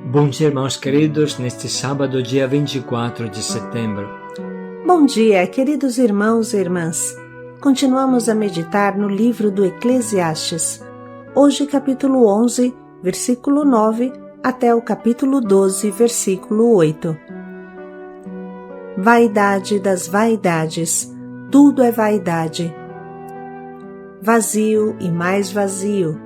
Bom dia, irmãos queridos, neste sábado, dia 24 de setembro. Bom dia, queridos irmãos e irmãs. Continuamos a meditar no livro do Eclesiastes. Hoje, capítulo 11, versículo 9, até o capítulo 12, versículo 8. Vaidade das vaidades, tudo é vaidade. Vazio e mais vazio,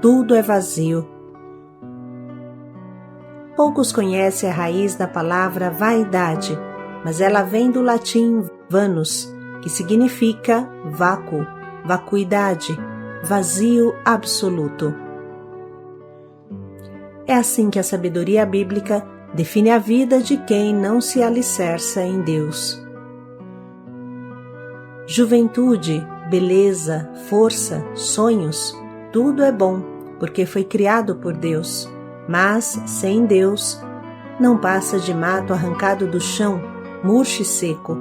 tudo é vazio. Poucos conhecem a raiz da palavra vaidade, mas ela vem do latim vanus, que significa vácuo, vacuidade, vazio absoluto. É assim que a sabedoria bíblica define a vida de quem não se alicerça em Deus. Juventude, beleza, força, sonhos, tudo é bom, porque foi criado por Deus. Mas, sem Deus, não passa de mato arrancado do chão, murcho e seco.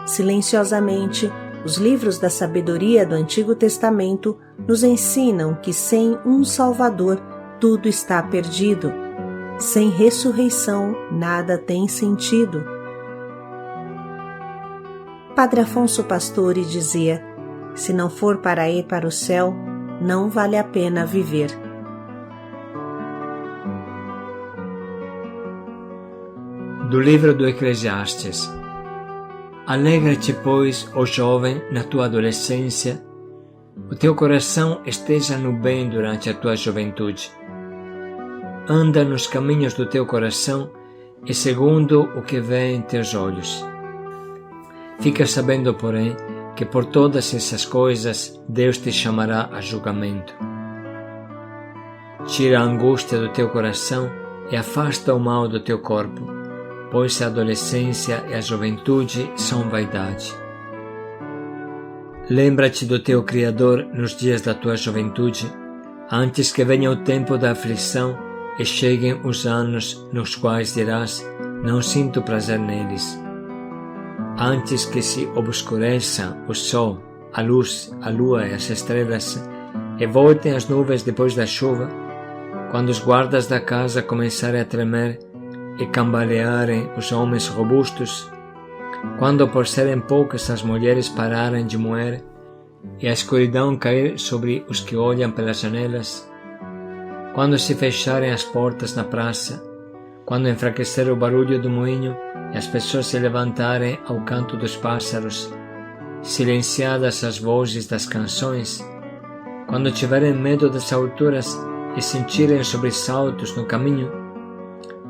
Silenciosamente, os livros da sabedoria do Antigo Testamento nos ensinam que sem um Salvador, tudo está perdido. Sem ressurreição, nada tem sentido. Padre Afonso Pastore dizia: se não for para ir para o céu, não vale a pena viver. Do livro do Eclesiastes. Alegra-te, pois, ó jovem, na tua adolescência, o teu coração esteja no bem durante a tua juventude. Anda nos caminhos do teu coração e segundo o que vê em teus olhos. Fica sabendo, porém, que por todas essas coisas Deus te chamará a julgamento. Tira a angústia do teu coração e afasta o mal do teu corpo, pois a adolescência e a juventude são vaidade. Lembra-te do teu Criador nos dias da tua juventude, antes que venha o tempo da aflição e cheguem os anos nos quais dirás: não sinto prazer neles. Antes que se obscureça o sol, a luz, a lua e as estrelas, e voltem as nuvens depois da chuva, quando os guardas da casa começarem a tremer e cambalearem os homens robustos, quando por serem poucas as mulheres pararem de moer e a escuridão cair sobre os que olham pelas janelas, quando se fecharem as portas na praça, quando enfraquecer o barulho do moinho e as pessoas se levantarem ao canto dos pássaros, silenciadas as vozes das canções, quando tiverem medo das alturas e sentirem sobressaltos no caminho,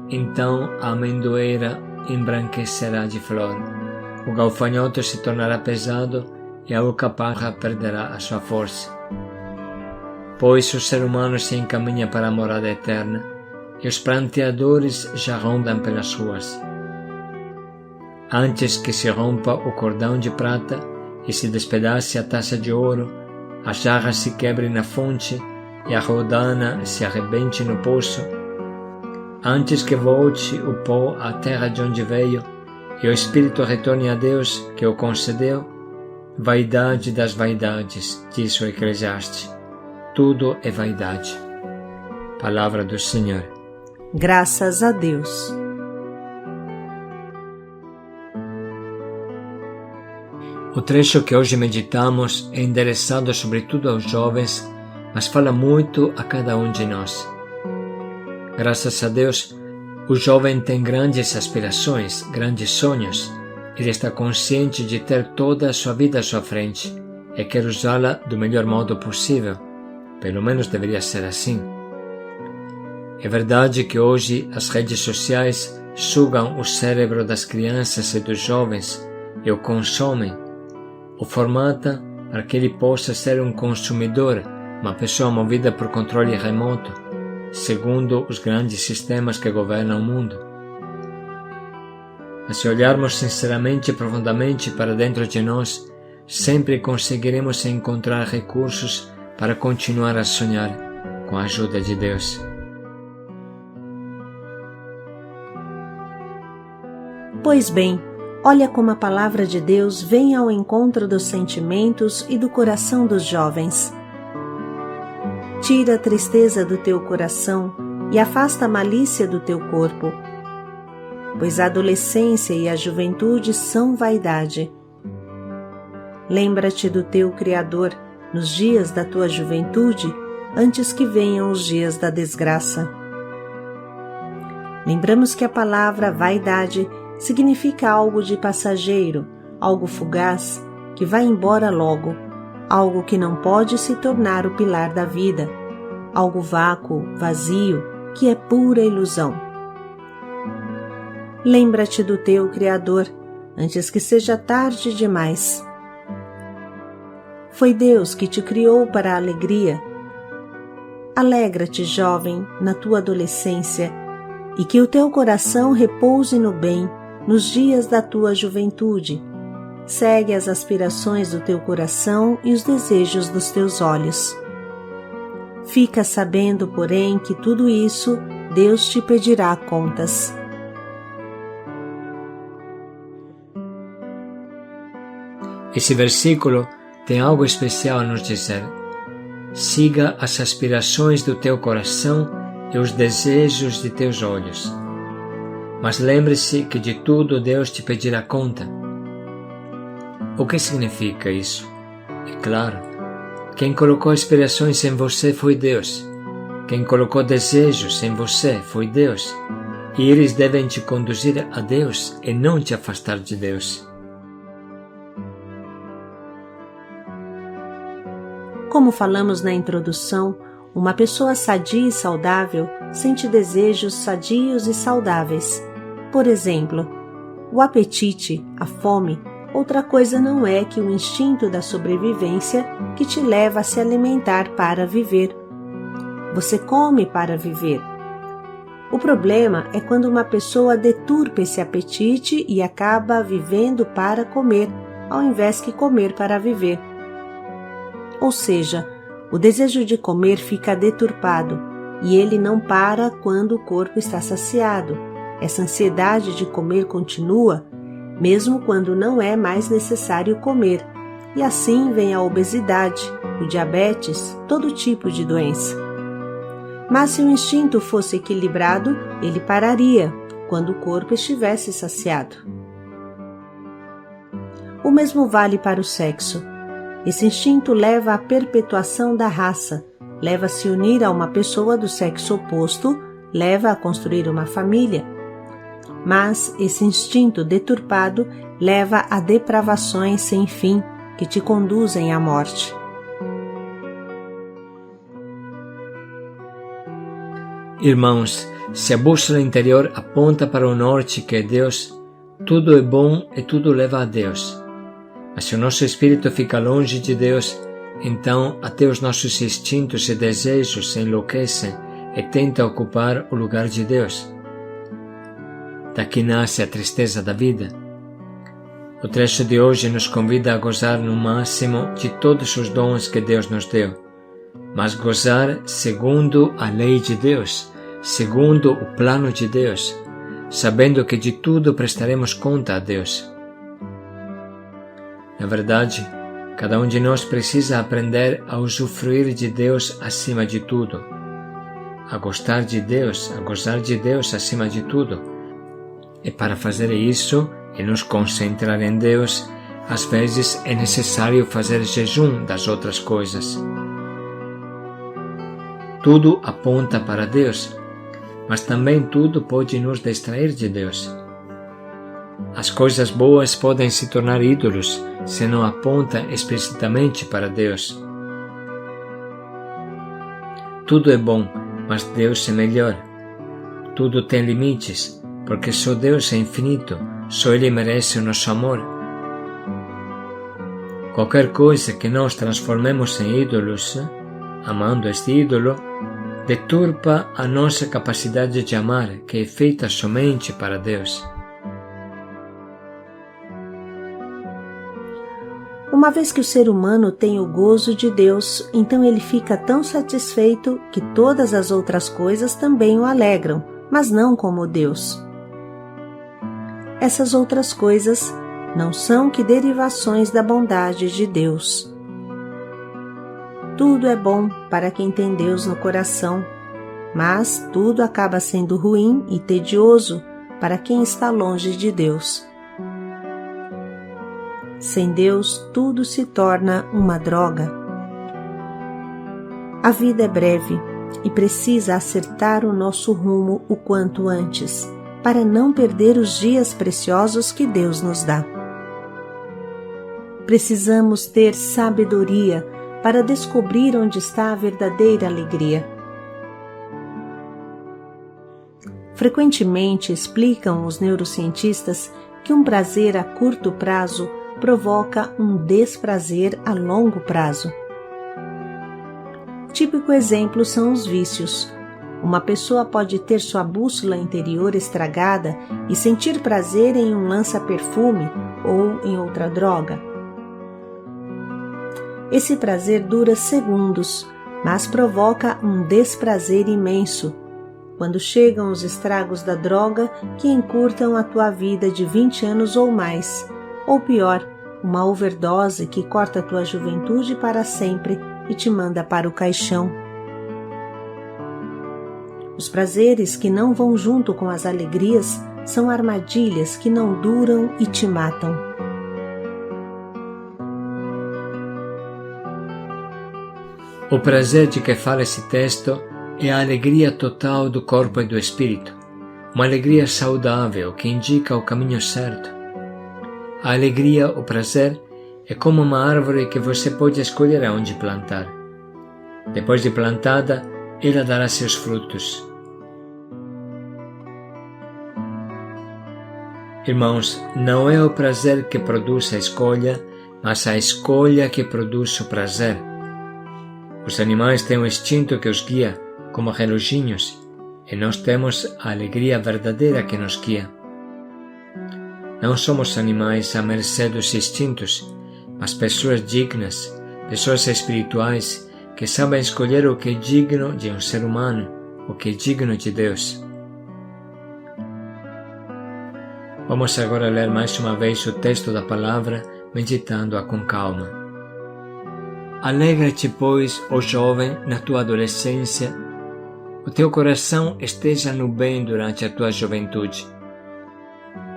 então a amendoeira embranquecerá de flor, o gafanhoto se tornará pesado e a alcaparra perderá a sua força. Pois o ser humano se encaminha para a morada eterna e os pranteadores já rondam pelas ruas. Antes que se rompa o cordão de prata e se despedace a taça de ouro, as jarras se quebrem na fonte e a rodana se arrebente no poço, antes que volte o pó à terra de onde veio e o espírito retorne a Deus que o concedeu, vaidade das vaidades, diz o Eclesiastes. Tudo é vaidade. Palavra do Senhor. Graças a Deus. O trecho que hoje meditamos é endereçado sobretudo aos jovens, mas fala muito a cada um de nós. Graças a Deus, o jovem tem grandes aspirações, grandes sonhos. Ele está consciente de ter toda a sua vida à sua frente e quer usá-la do melhor modo possível. Pelo menos deveria ser assim. É verdade que hoje as redes sociais sugam o cérebro das crianças e dos jovens e o consomem, o formatam para que ele possa ser um consumidor, uma pessoa movida por controle remoto, segundo os grandes sistemas que governam o mundo. Mas se olharmos sinceramente e profundamente para dentro de nós, sempre conseguiremos encontrar recursos para continuar a sonhar com a ajuda de Deus. Pois bem, olha como a palavra de Deus vem ao encontro dos sentimentos e do coração dos jovens. Tira a tristeza do teu coração e afasta a malícia do teu corpo, pois a adolescência e a juventude são vaidade. Lembra-te do teu Criador nos dias da tua juventude, antes que venham os dias da desgraça. Lembramos que a palavra vaidade significa algo de passageiro, algo fugaz, que vai embora logo, algo que não pode se tornar o pilar da vida, algo vácuo, vazio, que é pura ilusão. Lembra-te do teu Criador, antes que seja tarde demais. Foi Deus que te criou para a alegria. Alegra-te, jovem, na tua adolescência, e que o teu coração repouse no bem nos dias da tua juventude. Segue as aspirações do teu coração e os desejos dos teus olhos. Fica sabendo, porém, que tudo isso Deus te pedirá contas. Esse versículo tem algo especial a nos dizer. Siga as aspirações do teu coração e os desejos de teus olhos. Mas lembre-se que de tudo Deus te pedirá conta. O que significa isso? É claro, quem colocou aspirações em você foi Deus. Quem colocou desejos em você foi Deus. E eles devem te conduzir a Deus e não te afastar de Deus. Como falamos na introdução, uma pessoa sadia e saudável sente desejos sadios e saudáveis. Por exemplo, o apetite, a fome, outra coisa não é que o instinto da sobrevivência que te leva a se alimentar para viver. Você come para viver. O problema é quando uma pessoa deturpa esse apetite e acaba vivendo para comer, ao invés de comer para viver. Ou seja, o desejo de comer fica deturpado e ele não para quando o corpo está saciado. Essa ansiedade de comer continua, mesmo quando não é mais necessário comer, e assim vem a obesidade, o diabetes, todo tipo de doença. Mas se o instinto fosse equilibrado, ele pararia quando o corpo estivesse saciado. O mesmo vale para o sexo. Esse instinto leva à perpetuação da raça, leva a se unir a uma pessoa do sexo oposto, leva a construir uma família. Mas esse instinto deturpado leva a depravações sem fim que te conduzem à morte. Irmãos, se a bússola interior aponta para o norte, que é Deus, tudo é bom e tudo leva a Deus. Mas se o nosso espírito fica longe de Deus, então até os nossos instintos e desejos se enlouquecem e tentam ocupar o lugar de Deus. Daqui nasce a tristeza da vida. O trecho de hoje nos convida a gozar no máximo de todos os dons que Deus nos deu, mas gozar segundo a lei de Deus, segundo o plano de Deus, sabendo que de tudo prestaremos conta a Deus. Na verdade, cada um de nós precisa aprender a usufruir de Deus acima de tudo, a gostar de Deus, a gozar de Deus acima de tudo. E para fazer isso e nos concentrar em Deus, às vezes é necessário fazer jejum das outras coisas. Tudo aponta para Deus, mas também tudo pode nos distrair de Deus. As coisas boas podem se tornar ídolos se não apontam explicitamente para Deus. Tudo é bom, mas Deus é melhor. Tudo tem limites, porque só Deus é infinito, só Ele merece o nosso amor. Qualquer coisa que nós transformemos em ídolos, amando este ídolo, deturpa a nossa capacidade de amar, que é feita somente para Deus. Uma vez que o ser humano tem o gozo de Deus, então ele fica tão satisfeito que todas as outras coisas também o alegram, mas não como Deus. Essas outras coisas não são que derivações da bondade de Deus. Tudo é bom para quem tem Deus no coração, mas tudo acaba sendo ruim e tedioso para quem está longe de Deus. Sem Deus, tudo se torna uma droga. A vida é breve e precisa acertar o nosso rumo o quanto antes, para não perder os dias preciosos que Deus nos dá. Precisamos ter sabedoria para descobrir onde está a verdadeira alegria. Frequentemente explicam os neurocientistas que um prazer a curto prazo provoca um desprazer a longo prazo. Típico exemplo são os vícios. Uma pessoa pode ter sua bússola interior estragada e sentir prazer em um lança-perfume ou em outra droga. Esse prazer dura segundos, mas provoca um desprazer imenso, quando chegam os estragos da droga que encurtam a tua vida de 20 anos ou mais, ou pior, uma overdose que corta a tua juventude para sempre e te manda para o caixão. Os prazeres que não vão junto com as alegrias são armadilhas que não duram e te matam. O prazer de que fala esse texto é a alegria total do corpo e do espírito, uma alegria saudável que indica o caminho certo. A alegria, o prazer, é como uma árvore que você pode escolher aonde plantar. Depois de plantada, ela dará seus frutos. Irmãos, não é o prazer que produz a escolha, mas a escolha que produz o prazer. Os animais têm um instinto que os guia, como reloginhos, e nós temos a alegria verdadeira que nos guia. Não somos animais à mercê dos instintos, mas pessoas dignas, pessoas espirituais que sabem escolher o que é digno de um ser humano, o que é digno de Deus. Vamos agora ler mais uma vez o texto da palavra, meditando-a com calma. Alegra-te, pois, ó jovem, na tua adolescência, o teu coração esteja no bem durante a tua juventude.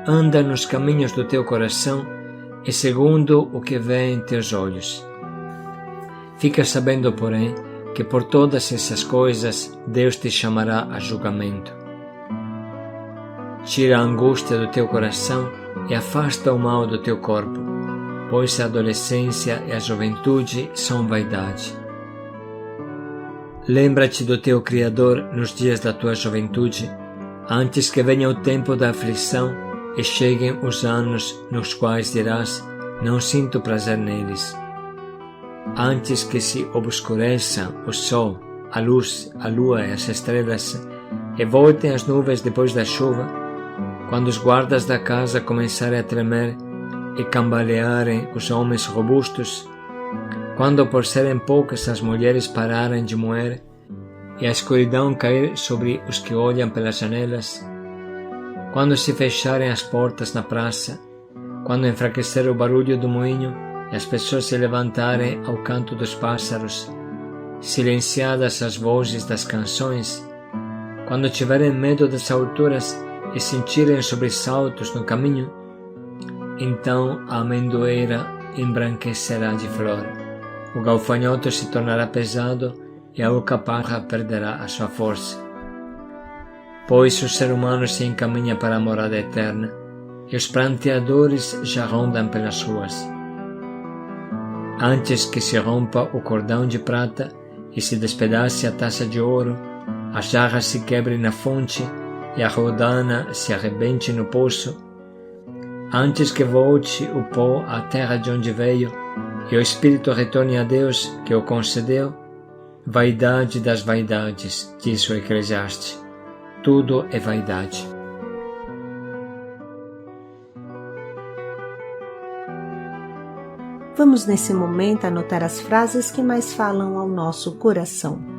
Anda nos caminhos do teu coração e segundo o que vê em teus olhos. Fica sabendo, porém, que por todas essas coisas Deus te chamará a julgamento. Tira a angústia do teu coração e afasta o mal do teu corpo, pois a adolescência e a juventude são vaidade. Lembra-te do teu Criador nos dias da tua juventude, antes que venha o tempo da aflição e cheguem os anos nos quais dirás, não sinto prazer neles. Antes que se obscureçam o sol, a luz, a lua e as estrelas, e voltem as nuvens depois da chuva, quando os guardas da casa começarem a tremer e cambalearem os homens robustos, quando por serem poucas as mulheres pararem de moer e a escuridão cair sobre os que olham pelas janelas, quando se fecharem as portas na praça, quando enfraquecer o barulho do moinho e as pessoas se levantarem ao canto dos pássaros, silenciadas as vozes das canções, quando tiverem medo das alturas e sentirem sobressaltos no caminho, então a amendoeira embranquecerá de flor, o gafanhoto se tornará pesado e a alcaparra perderá a sua força. Pois o ser humano se encaminha para a morada eterna e os pranteadores já rondam pelas ruas. Antes que se rompa o cordão de prata e se despedace a taça de ouro, a jarra se quebre na fonte e a rodana se arrebente no poço, antes que volte o pó à terra de onde veio e o espírito retorne a Deus que o concedeu, vaidade das vaidades, diz o Eclesiastes. Tudo é vaidade. Vamos nesse momento anotar as frases que mais falam ao nosso coração.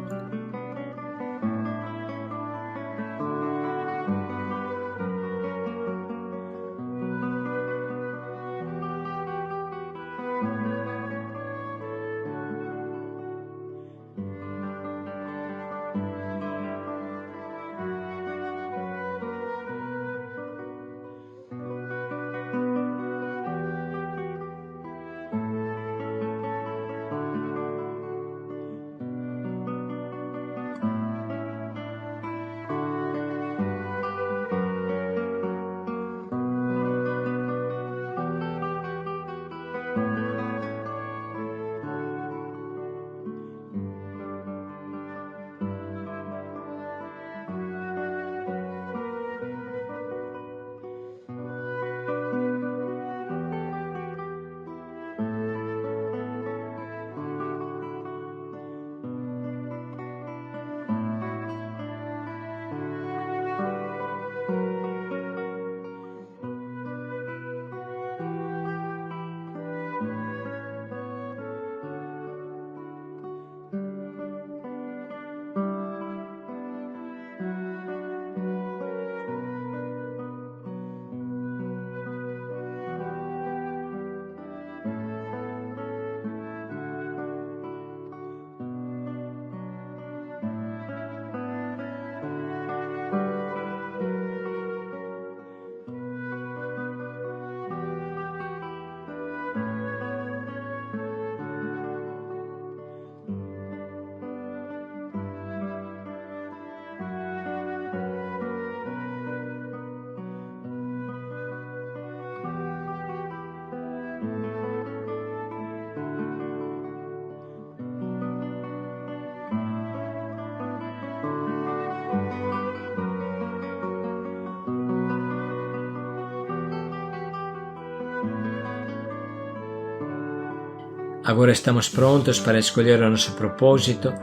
Agora estamos prontos para escolher o nosso propósito,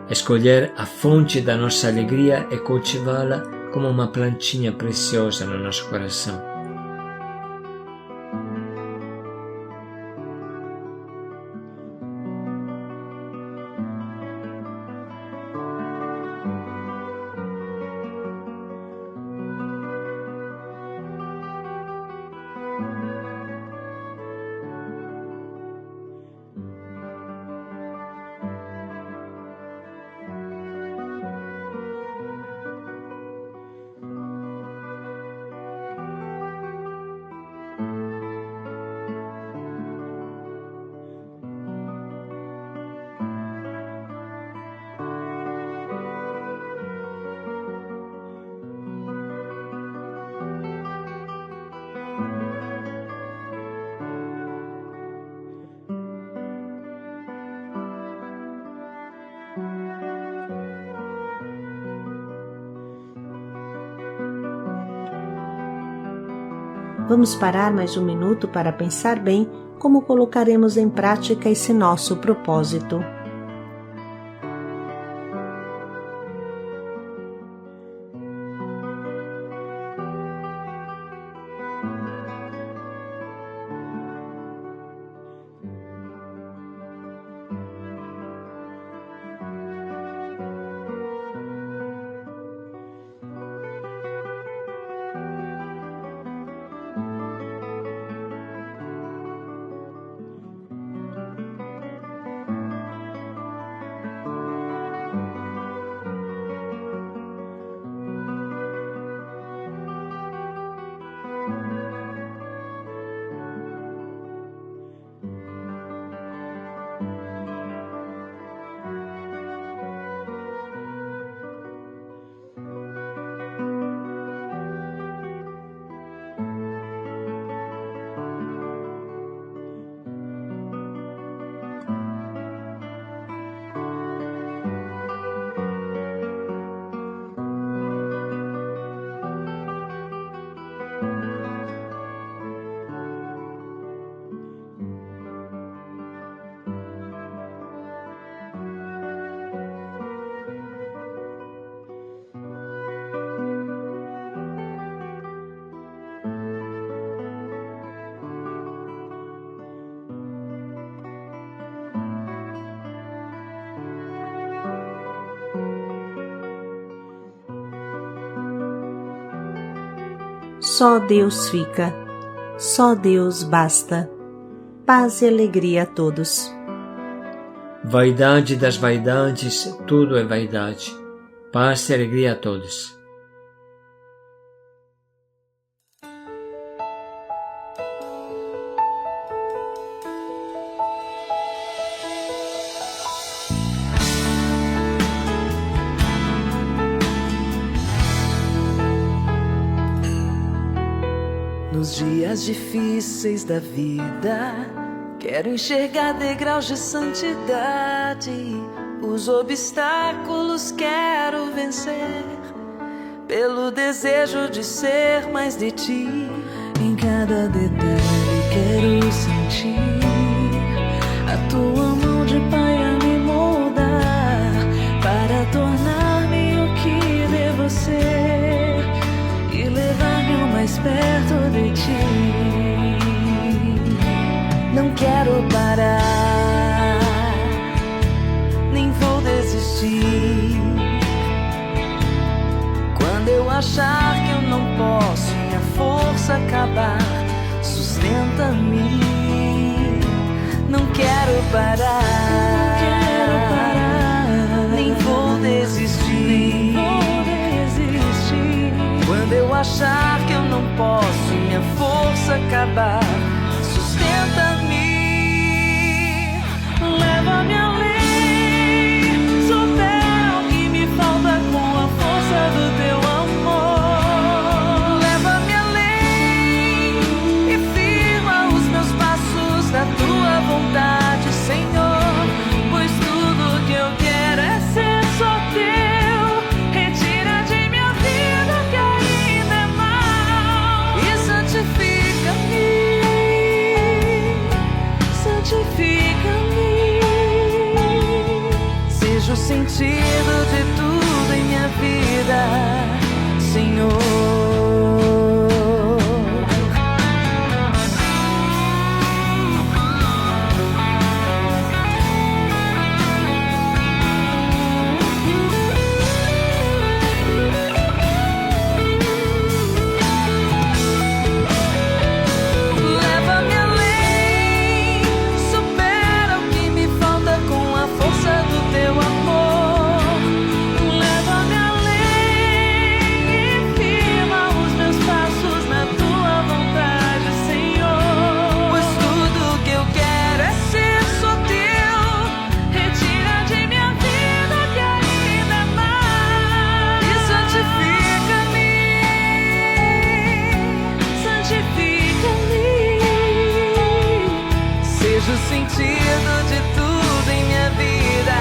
escolher a fonte da nossa alegria e cultivá-la como uma plantinha preciosa no nosso coração. Vamos parar mais um minuto para pensar bem como colocaremos em prática esse nosso propósito. Só Deus fica, só Deus basta. Paz e alegria a todos. Vaidade das vaidades, tudo é vaidade. Paz e alegria a todos. Nos dias difíceis da vida, quero enxergar degraus de santidade. Os obstáculos quero vencer, pelo desejo de ser mais de ti. Em cada detalhe quero sentir a tua mão de Pai a me moldar, para tornar-me o que devo ser e levar-me o mais perto de ti. Não quero parar, nem vou desistir. Quando eu achar que eu não posso, minha força acabar, sustenta-me. Não quero parar, nem vou desistir. Quando eu achar que eu não posso, minha força acabar, sustenta-me. Leva-me além, supera o que me falta com a força do teu amor. Leva-me além e firma os meus passos na tua vontade, Senhor, pois tudo que eu quero é ser só teu. Retira de minha vida o que ainda é mal e santifica-me, santifica-me. Seja o sentido de tudo em minha vida, Senhor. O sentido de tudo em minha vida,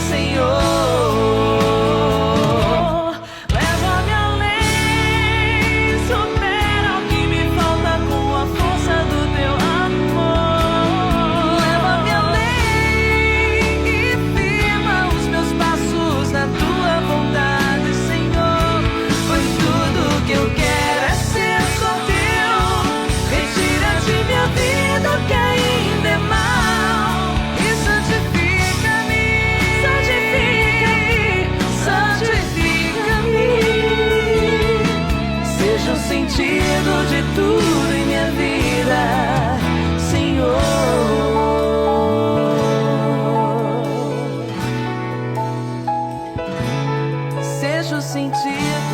Senhor. Leva-me além, supera o que me falta com a força do teu amor. Leva-me além e firma os meus passos na tua vontade, Senhor. Pois tudo que eu quero é ser só teu. Retira de minha vida o que ainda é mal e santifica-me, santifica-me, santifica-me. Seja o sentido de tudo em minha vida, Senhor. Seja o sentido